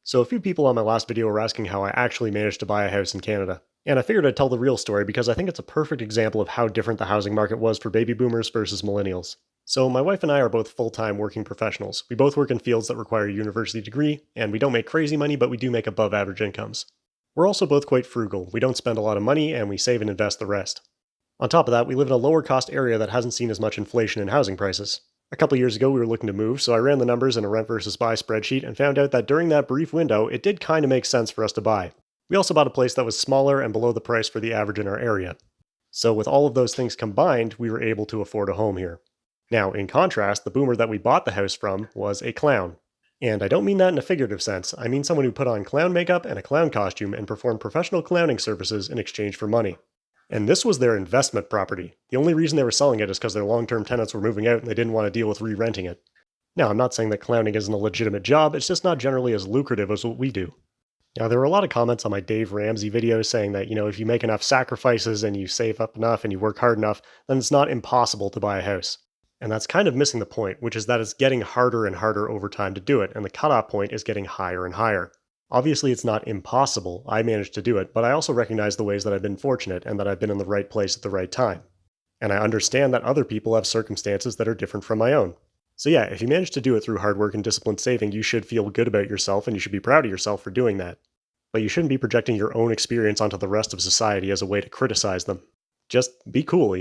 So a few people on my last video were asking how I actually managed to buy a house in Canada. And I figured I'd tell the real story because I think it's a perfect example of how different the housing market was for baby boomers versus millennials. So my wife and I are both full-time working professionals. We both work in fields that require a university degree, and we don't make crazy money, but we do make above average incomes. We're also both quite frugal. We don't spend a lot of money, and we save and invest the rest. On top of that, we live in a lower cost area that hasn't seen as much inflation in housing prices. A couple years ago, we were looking to move, so I ran the numbers in a rent versus buy spreadsheet and found out that during that brief window, it did kind of make sense for us to buy. We also bought a place that was smaller and below the price for the average in our area. So with all of those things combined, we were able to afford a home here. Now, in contrast, the boomer that we bought the house from was a clown. And I don't mean that in a figurative sense, I mean someone who put on clown makeup and a clown costume and performed professional clowning services in exchange for money. And this was their investment property. The only reason they were selling it is because their long-term tenants were moving out and they didn't want to deal with re-renting it. Now, I'm not saying that clowning isn't a legitimate job, it's just not generally as lucrative as what we do. Now, there were a lot of comments on my Dave Ramsey videos saying that, if you make enough sacrifices and you save up enough and you work hard enough, then it's not impossible to buy a house. And that's kind of missing the point, which is that it's getting harder and harder over time to do it, and the cutoff point is getting higher and higher. Obviously, it's not impossible. I managed to do it, but I also recognize the ways that I've been fortunate and that I've been in the right place at the right time. And I understand that other people have circumstances that are different from my own. So yeah, if you manage to do it through hard work and disciplined saving, you should feel good about yourself and you should be proud of yourself for doing that. But you shouldn't be projecting your own experience onto the rest of society as a way to criticize them. Just be cool,